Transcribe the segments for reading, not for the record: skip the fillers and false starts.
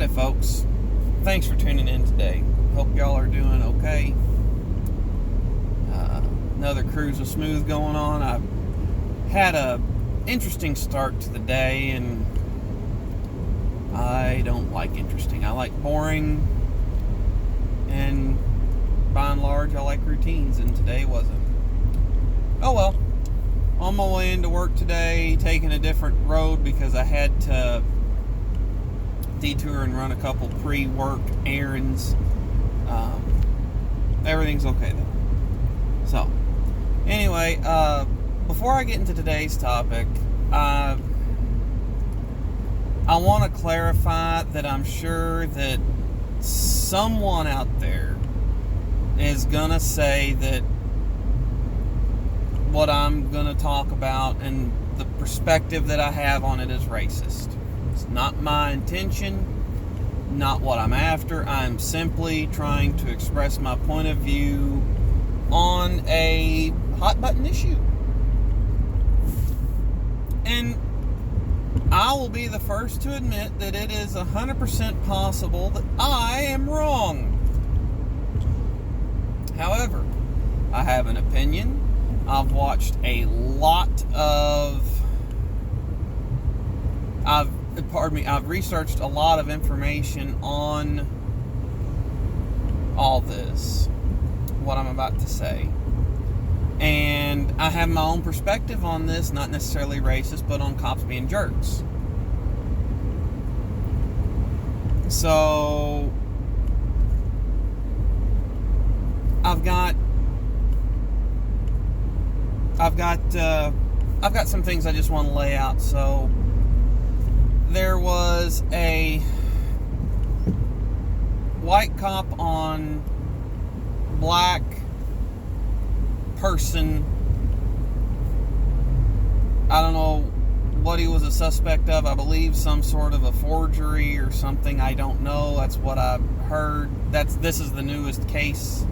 Howdy, folks. Thanks for tuning in today. Hope y'all are doing okay. Another cruise of smooth going on. I had a interesting start to the day, and I don't like interesting. I like boring, and by and large, I like routines, and today wasn't. Oh well. On my way into work today, taking a different road because I had to detour and run a couple pre-work errands. Everything's okay though. So, anyway, before I get into today's topic, I want to clarify that I'm sure that someone out there is gonna say that what I'm gonna talk about and the perspective that I have on it is racist. It's not my intention, not what I'm after. I'm simply trying to express my point of view on a hot button issue. And I will be the first to admit that it is 100% possible that I am wrong. However, I have an opinion. I've watched a lot of... I've researched a lot of information on all this, what I'm about to say. And I have my own perspective on this, not necessarily racist, but on cops being jerks. So, I've got some things I just want to lay out. So, there was a white cop on black person. I don't know what he was a suspect of. I believe some sort of a forgery or something. I don't know. That's what I've heard. This is the newest case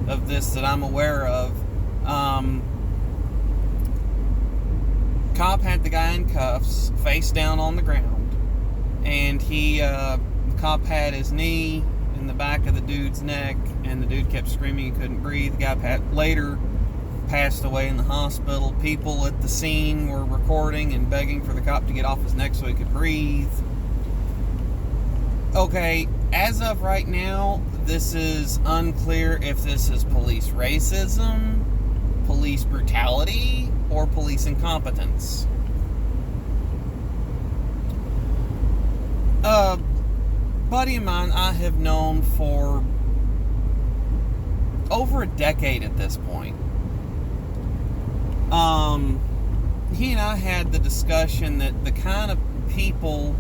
of this that I'm aware of. Cop had the guy in cuffs, face down on the ground. And the cop had his knee in the back of the dude's neck, and the dude kept screaming he couldn't breathe. The guy later passed away in the hospital. People at the scene were recording and begging for the cop to get off his neck so he could breathe. Okay, as of right now, this is unclear if this is police racism, police brutality, or police incompetence. A buddy of mine I have known for over a decade at this point. He and I had the discussion that the kind of people,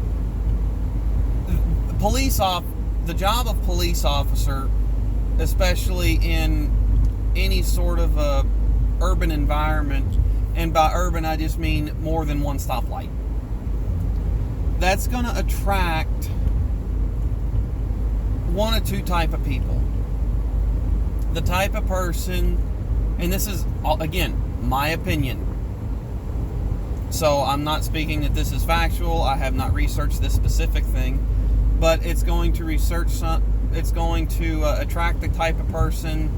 the job of police officer, especially in any sort of a urban environment, and by urban I just mean more than one stoplight, that's going to attract one or two type of people. The type of person, and this is, again, my opinion. So I'm not speaking that this is factual. I have not researched this specific thing, but it's going to attract the type of person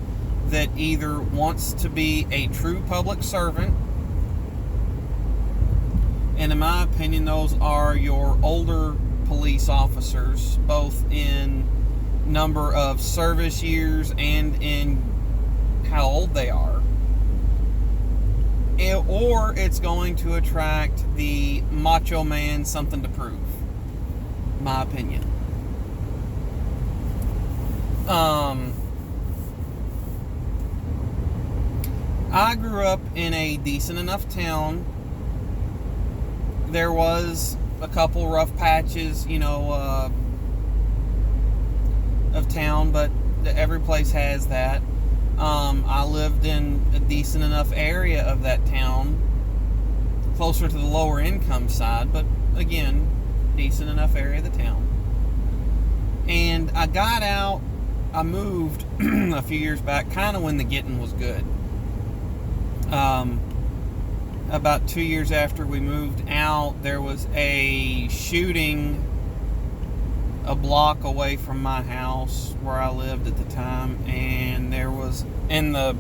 that either wants to be a true public servant. And in my opinion, those are your older police officers, both in number of service years and in how old they are. Or it's going to attract the macho man, something to prove. My opinion. I grew up in a decent enough town. There was a couple rough patches, of town, but every place has that. I lived in a decent enough area of that town, closer to the lower income side, but again, decent enough area of the town. And I moved a few years back, kind of when the getting was good. About 2 years after we moved out, there was a shooting a block away from my house where I lived at the time, and the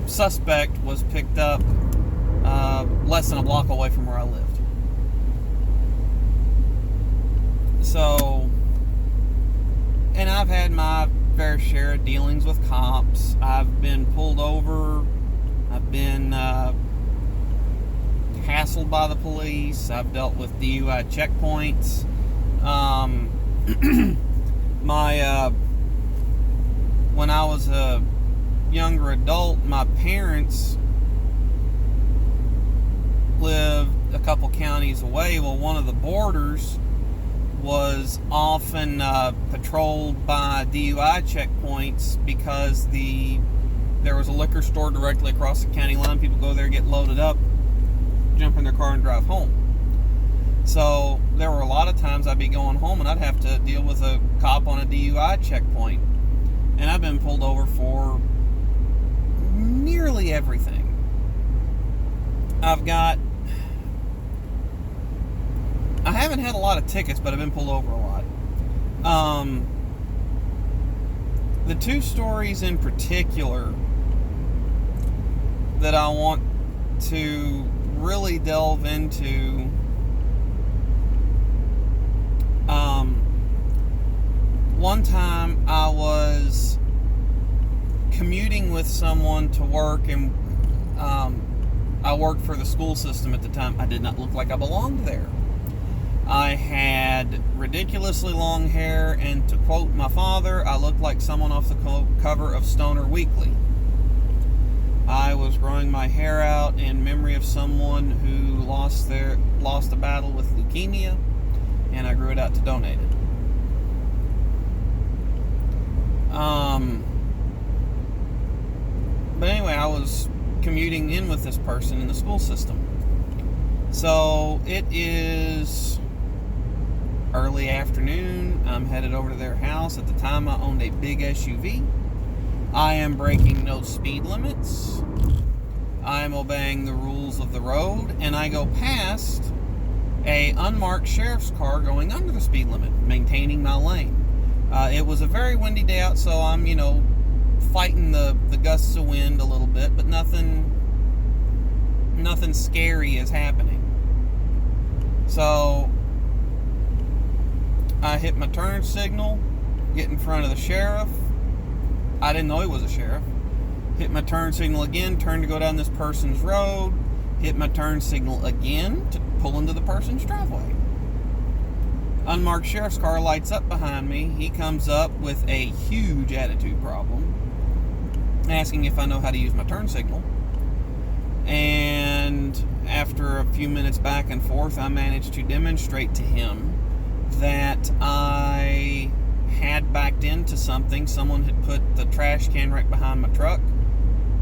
suspect was picked up less than a block away from where I lived. So, and I've had my fair share of dealings with cops. I've been pulled over. I've been hassled by the police. I've dealt with DUI checkpoints. When I was a younger adult, my parents lived a couple counties away. Well, one of the borders was often patrolled by DUI checkpoints because there was a liquor store directly across the county line. People go there, get loaded up, jump in their car, and drive home. So there were a lot of times I'd be going home and I'd have to deal with a cop on a DUI checkpoint. And I've been pulled over for nearly everything. I haven't had a lot of tickets, but I've been pulled over a lot. The two stories in particular that I want to really delve into, one time I was commuting with someone to work, and I worked for the school system at the time. I did not look like I belonged there. I had ridiculously long hair, and to quote my father, I looked like someone off the cover of Stoner Weekly. I was growing my hair out in memory of someone who lost a battle with leukemia, and I grew it out to donate it. But anyway, I was commuting in with this person in the school system. So it is early afternoon. I'm headed over to their house. At the time, I owned a big SUV. I am breaking no speed limits. I am obeying the rules of the road, and I go past a unmarked sheriff's car going under the speed limit, maintaining my lane. It was a very windy day out, so I'm, fighting the gusts of wind a little bit, but nothing scary is happening. So I hit my turn signal, get in front of the sheriff. I didn't know he was a sheriff. Hit my turn signal again, turn to go down this person's road. Hit my turn signal again to pull into the person's driveway. Unmarked sheriff's car lights up behind me. He comes up with a huge attitude problem, asking if I know how to use my turn signal. And after a few minutes back and forth, I managed to demonstrate to him that I had backed into something. Someone had put the trash can right behind my truck,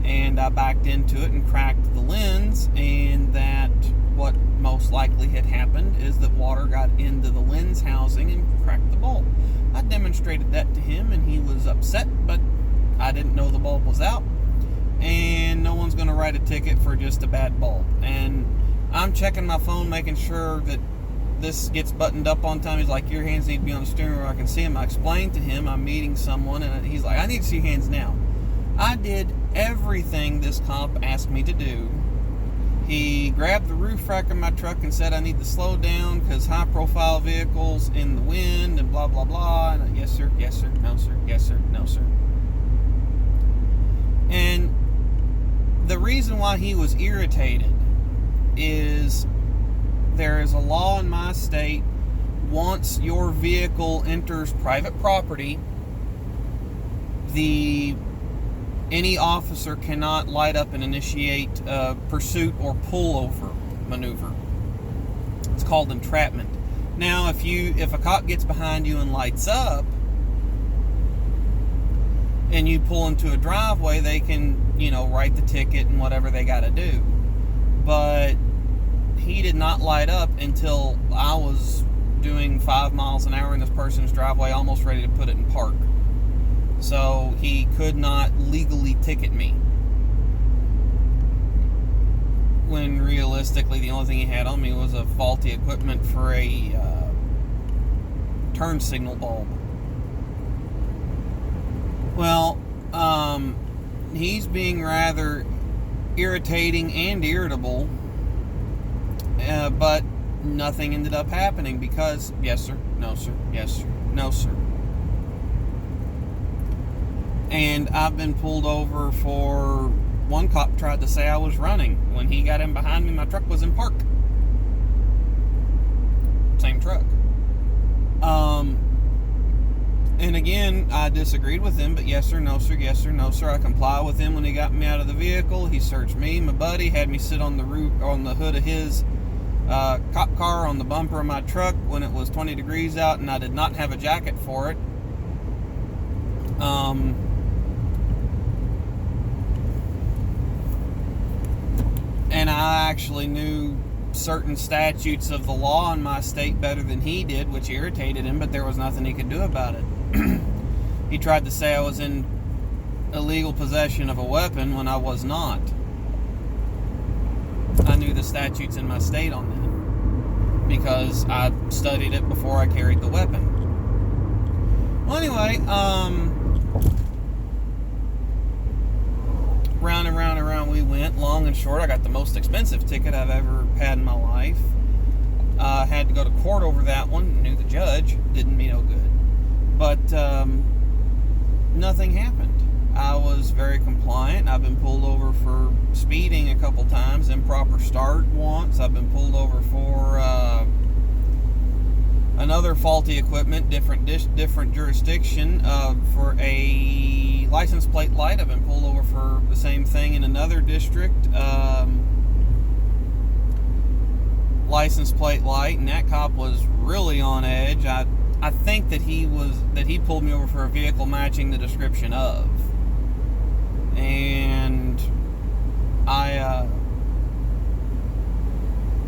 and I backed into it and cracked the lens, and that what most likely had happened is that water got into the lens housing and cracked the bulb. I demonstrated that to him, and he was upset, but I didn't know the bulb was out, and no one's going to write a ticket for just a bad bulb. And I'm checking my phone, making sure that this gets buttoned up on time. He's like, your hands need to be on the steering wheel. I can see him. I explained to him I'm meeting someone, and he's like, I need to see your hands now. I did everything this cop asked me to do. He grabbed the roof rack of my truck and said I need to slow down because high-profile vehicles in the wind and blah, blah, blah. And yes, sir, yes, sir, no, sir, yes, sir, no, sir. And the reason why he was irritated is there is a law in my state. Once your vehicle enters private property, any officer cannot light up and initiate a pursuit or pullover maneuver. It's called entrapment. Now, if a cop gets behind you and lights up, and you pull into a driveway, they can, write the ticket and whatever they got to do. But he did not light up until I was doing 5 miles an hour in this person's driveway, almost ready to put it in park. So he could not legally ticket me, when realistically the only thing he had on me was a faulty equipment for a turn signal bulb. Well, he's being rather irritating and irritable, but nothing ended up happening because yes sir, no sir, yes sir, no sir. And I've been pulled over for, one cop tried to say I was running. When he got in behind me, my truck was in park. Same truck. And again, I disagreed with him, but yes sir, no sir, yes sir, no sir. I complied with him when he got me out of the vehicle. He searched me, my buddy, had me sit on the roof, on the hood of his cop car, on the bumper of my truck when it was 20 degrees out and I did not have a jacket for it. And I actually knew certain statutes of the law in my state better than he did, which irritated him, but there was nothing he could do about it. He tried to say I was in illegal possession of a weapon when I was not. I knew the statutes in my state on that because I studied it before I carried the weapon. Well, anyway, round and round and round we went. Long and short, I got the most expensive ticket I've ever had in my life. Had to go to court over that one. Knew the judge. Didn't me no good. But nothing happened. I was very compliant. I've been pulled over for speeding a couple times. Improper start once. I've been pulled over for another faulty equipment, different jurisdiction, for a license plate light. I've been pulled over for the same thing in another district. License plate light, and that cop was really on edge. I think that he pulled me over for a vehicle matching the description of, and I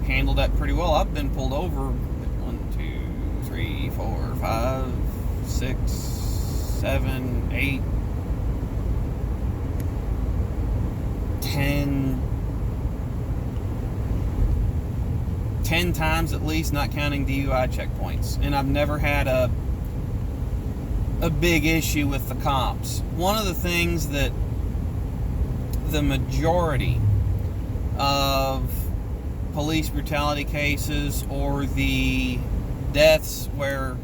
handled that pretty well. I've been pulled over 3, 4, 5, 6, 7, 8, 10 times at least, not counting DUI checkpoints. And I've never had a big issue with the cops. One of the things that the majority of police brutality cases, or the deaths where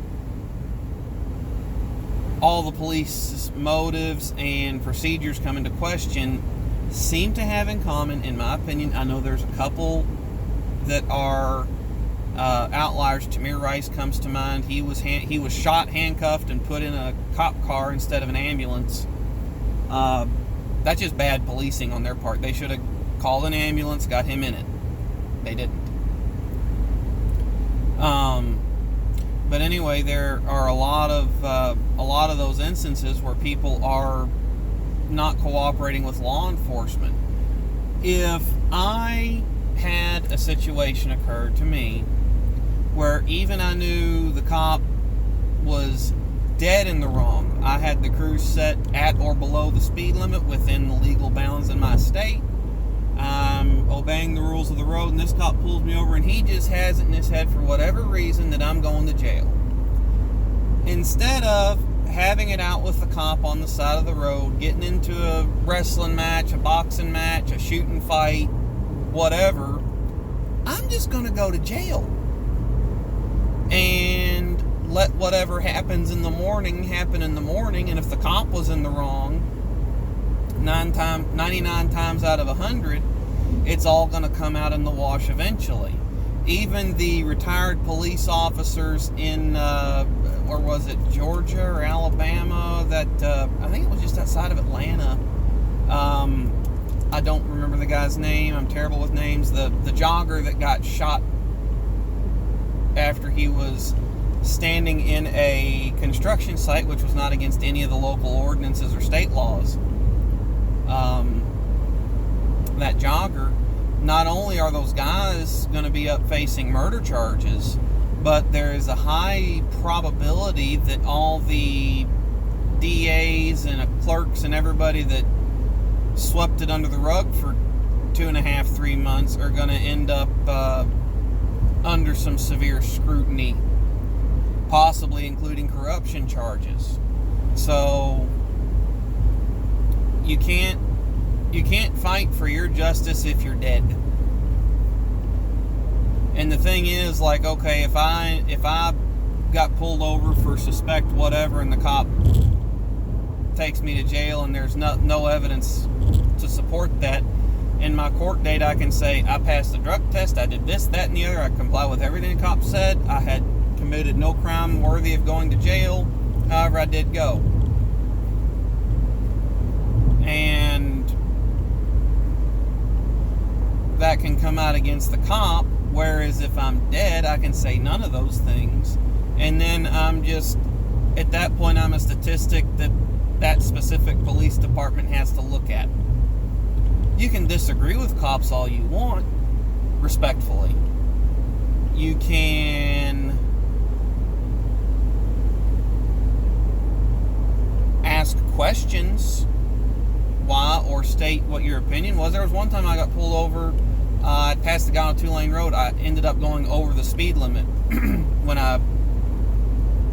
all the police motives and procedures come into question, seem to have in common, in my opinion. I know there's a couple that are outliers. Tamir Rice comes to mind. He was shot, handcuffed, and put in a cop car instead of an ambulance. That's just bad policing on their part. They should have called an ambulance, got him in it. They didn't. But anyway, there are a lot of those instances where people are not cooperating with law enforcement. If I had a situation occur to me where even I knew the cop was dead in the wrong, I had the cruise set at or below the speed limit within the legal bounds in my state, I'm obeying the rules of the road, and this cop pulls me over and he just has it in his head for whatever reason that I'm going to jail. Instead of having it out with the cop on the side of the road, getting into a wrestling match, a boxing match, a shooting fight, whatever, I'm just going to go to jail and let whatever happens in the morning happen in the morning. And if the cop was in the wrong 99 times out of 100, it's all going to come out in the wash eventually. Even the retired police officers in or was it Georgia or Alabama, that I think it was just outside of Atlanta, I don't remember the guy's name. I'm terrible with names. The jogger that got shot after he was standing in a construction site, which was not against any of the local ordinances or state laws. That jogger, not only are those guys going to be up facing murder charges, but there is a high probability that all the DAs and clerks and everybody that swept it under the rug for 2.5, 3 months are going to end up under some severe scrutiny. possibly including corruption charges. So you can't fight for your justice if you're dead. And the thing is, like, okay, if I got pulled over for suspect whatever, and the cop takes me to jail, and there's no evidence to support that, in my court date I can say I passed the drug test, I did this, that, and the other, I comply with everything the cop said, I had committed no crime worthy of going to jail, however I did go. And that can come out against the cop, whereas if I'm dead, I can say none of those things. And then I'm just, at that point, I'm a statistic that specific police department has to look at. You can disagree with cops all you want, respectfully. You can ask questions why, or state what your opinion was. There was one time I got pulled over. I passed the guy on a 2-lane road. I ended up going over the speed limit when I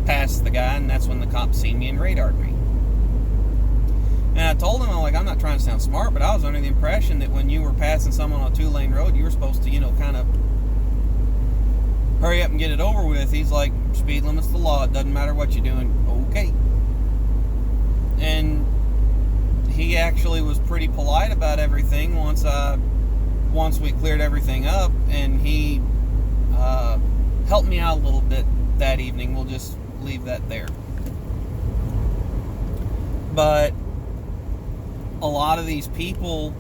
passed the guy, and that's when the cop seen me and radared me. And I told him, I'm not trying to sound smart, but I was under the impression that when you were passing someone on a 2-lane road, you were supposed to, kind of hurry up and get it over with. He's like, speed limit's the law. It doesn't matter what you're doing. Okay. And he actually was pretty polite about everything once we cleared everything up, and he helped me out a little bit that evening. We'll just leave that there. But a lot of these people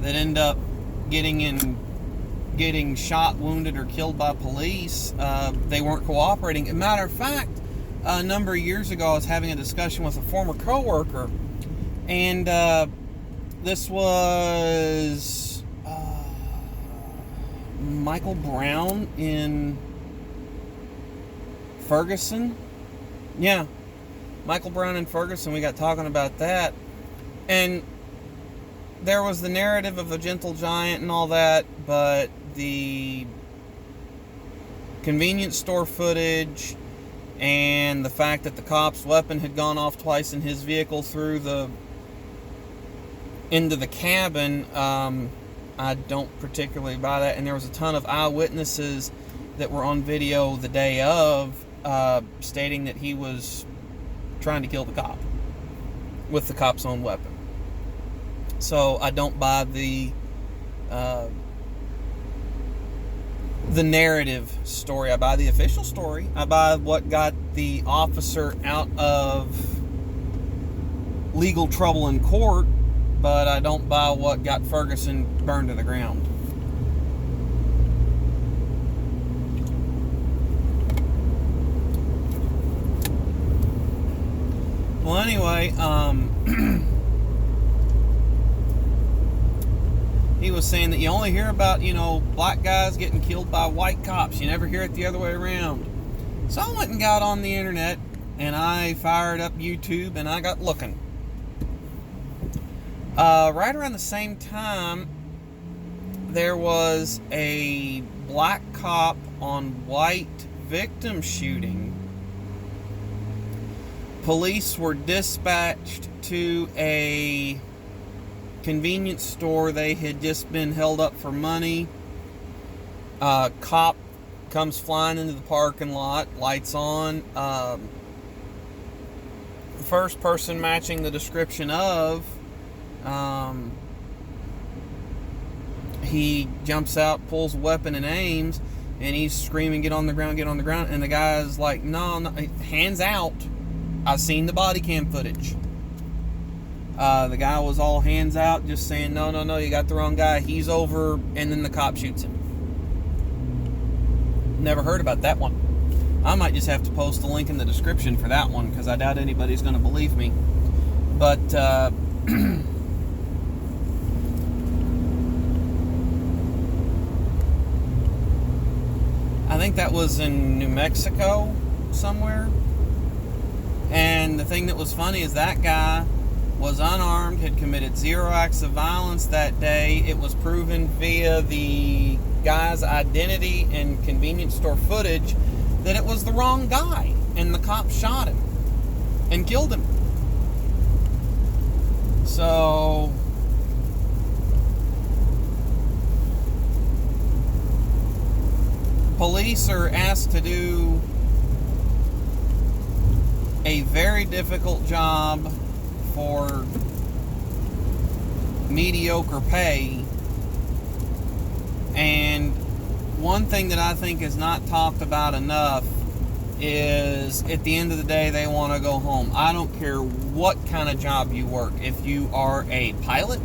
that end up getting shot, wounded, or killed by police, they weren't cooperating. As a matter of fact, a number of years ago, I was having a discussion with a former coworker, and this was Michael Brown in Ferguson. Yeah, Michael Brown in Ferguson. We got talking about that, and there was the narrative of a gentle giant and all that, but the convenience store footage and the fact that the cop's weapon had gone off twice in his vehicle into the cabin, I don't particularly buy that. And there was a ton of eyewitnesses that were on video the day of stating that he was trying to kill the cop with the cop's own weapon. So I don't buy the narrative story. I buy the official story. I buy what got the officer out of legal trouble in court, but I don't buy what got Ferguson burned to the ground. Well, anyway, he was saying that you only hear about, black guys getting killed by white cops. You never hear it the other way around. So I went and got on the internet, and I fired up YouTube, and I got looking. Right around the same time, there was a black cop on white victim shooting. Police were dispatched to a convenience store. They had just been held up for money. Cop comes flying into the parking lot, lights on. The first person matching the description of, he jumps out, pulls a weapon and aims, and he's screaming, get on the ground, get on the ground. And the guy's like, no, hands out. I've seen the Bodycam footage. The guy was all hands out, just saying, no, you got the wrong guy. He's over, and then the cop shoots him. Never heard about that one. I might just have to post a link in the description for that one, because I doubt anybody's going to believe me. But, I think that was in New Mexico somewhere. And the thing that was funny is that guy was unarmed, had committed 0 acts of violence that day. It was proven via the guy's identity and convenience store footage that it was the wrong guy, and the cop shot him and killed him. So police are asked to do a very difficult job for mediocre pay. And one thing that I think is not talked about enough is at the end of the day, they want to go home. I don't care what kind of job you work. If you are a pilot,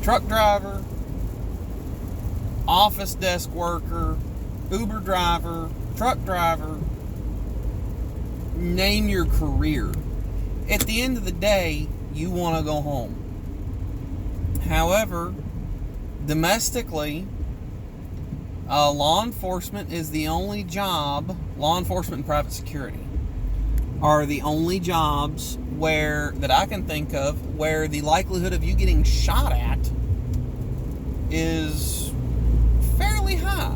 truck driver, office desk worker, Uber driver, truck driver, name your career. At the end of the day, you want to go home. However, domestically, law enforcement is the only job, law enforcement and private security are the only jobs that I can think of where the likelihood of you getting shot at is fairly high,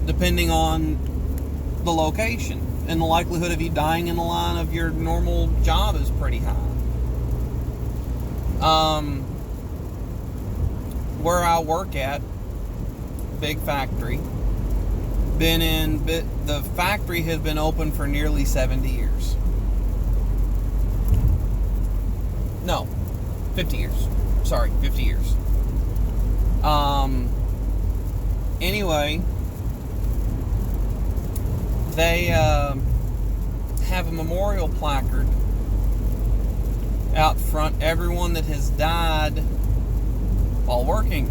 depending on the location. And the likelihood of you dying in the line of your normal job is pretty high. Where I work at, big factory, the factory has been open for nearly 70 years. No, 50 years. Sorry, 50 years. Anyway, they have a memorial placard out front. Everyone that has died while working.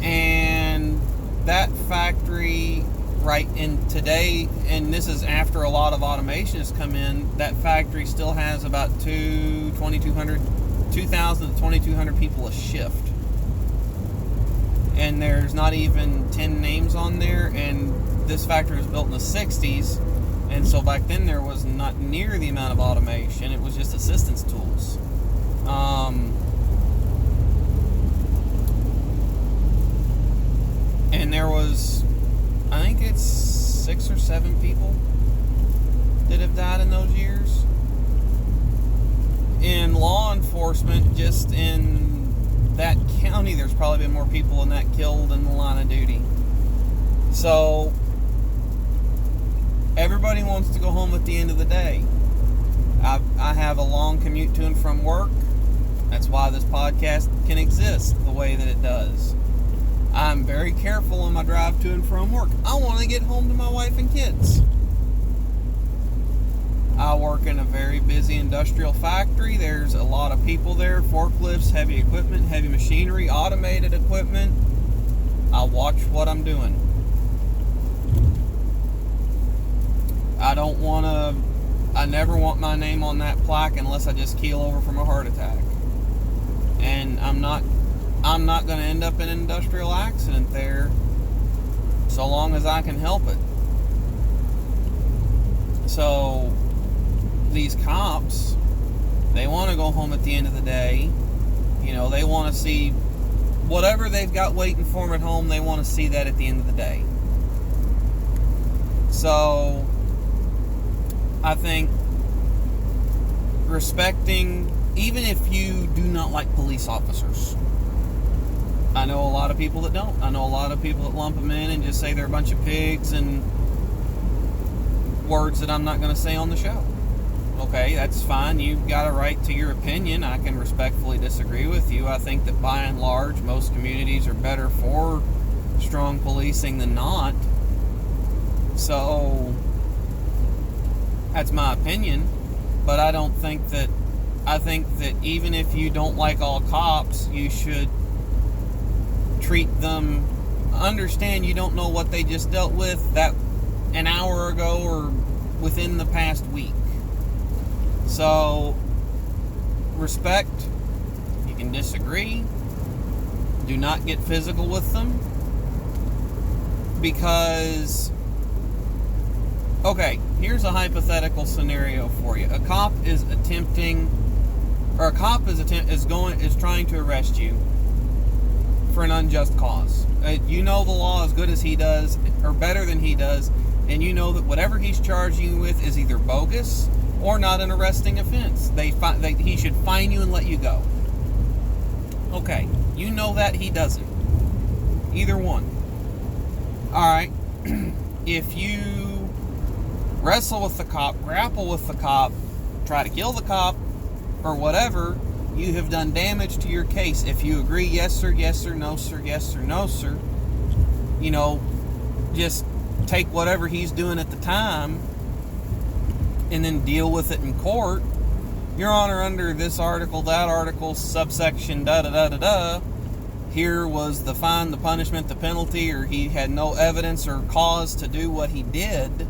And that factory right in today, and this is after a lot of automation has come in, that factory still has about 2,000 to 2,200 people a shift. And there's not even 10 names on there, and this factory was built in the 60s, and so back then there was not near the amount of automation. It was just assistance tools. And there was, I think it's 6 or 7 people that have died in those years. In law enforcement, just in that county, there's probably been more people in that killed in the line of duty. So everybody wants to go home at the end of the day. I have a long commute to and from work. That's why this podcast can exist the way that it does. I'm very careful on my drive to and from work. I want to get home to my wife and kids. I work in a very busy industrial factory. There's a lot of people there, forklifts, heavy equipment, heavy machinery, automated equipment. I watch what I'm doing. I never want my name on that plaque unless I just keel over from a heart attack. And I'm not going to end up in an industrial accident there so long as I can help it. So these cops, they want to go home at the end of the day. You know, they want to see whatever they've got waiting for them at home, they want to see that at the end of the day. So I think respecting, even if you do not like police officers, I know a lot of people that don't. I know a lot of people that lump them in and just say they're a bunch of pigs and words that I'm not going to say on the show. Okay, that's fine. You've got a right to your opinion. I can respectfully disagree with you. I think that by and large, most communities are better for strong policing than not. So that's my opinion. But I think that even if you don't like all cops, you should treat them, understand you don't know what they just dealt with that an hour ago or within the past week. So respect. You can disagree. Do not get physical with them, because okay, here's a hypothetical scenario for you. A cop is trying to arrest you for an unjust cause. You know the law as good as he does, or better than he does, and you know that whatever he's charging you with is either bogus or not an arresting offense. He should fine you and let you go. Okay, you know that, he doesn't. Either one. Alright, if you wrestle with the cop, grapple with the cop, try to kill the cop, or whatever, you have done damage to your case. If you agree, yes sir, no sir, yes or no sir, just take whatever he's doing at the time and then deal with it in court. Your Honor, under this article, that article, subsection da-da-da-da-da, here was the fine, the punishment, the penalty, or he had no evidence or cause to do what he did.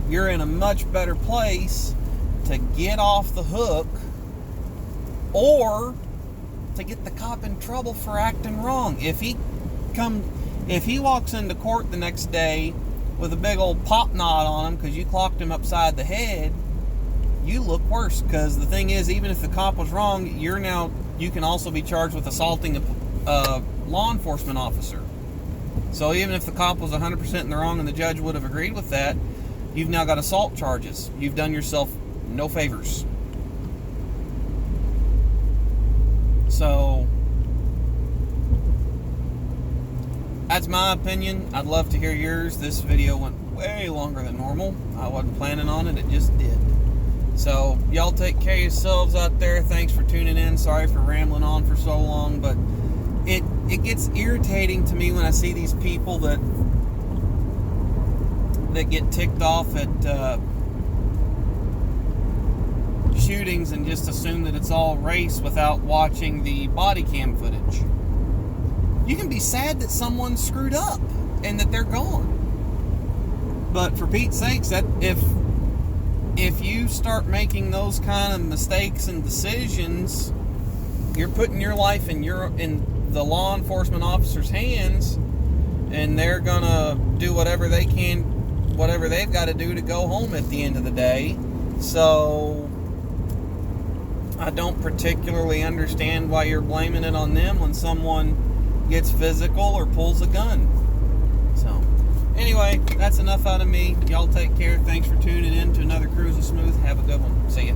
You're in a much better place to get off the hook or to get the cop in trouble for acting wrong. If he walks into court the next day with a big old pop knot on him because you clocked him upside the head, you look worse. Because the thing is, even if the cop was wrong, you can also be charged with assaulting a law enforcement officer. So even if the cop was 100% in the wrong and the judge would have agreed with that, you've now got assault charges. You've done yourself no favors. So that's my opinion. I'd love to hear yours. This video went way longer than normal. I wasn't planning on it. It just did. So y'all take care of yourselves out there. Thanks for tuning in. Sorry for rambling on for so long, but it gets irritating to me when I see these people that get ticked off at shootings and just assume that it's all race without watching the body cam footage. You can be sad that someone screwed up and that they're gone. But for Pete's sakes, that if you start making those kind of mistakes and decisions, you're putting your life in the law enforcement officer's hands, and they're gonna do whatever they can, whatever they've got to do to go home at the end of the day. So I don't particularly understand why you're blaming it on them when someone gets physical or pulls a gun. So anyway, that's enough out of me. Y'all take care. Thanks for tuning in to another Cruise of Smooth. Have a good one. See ya.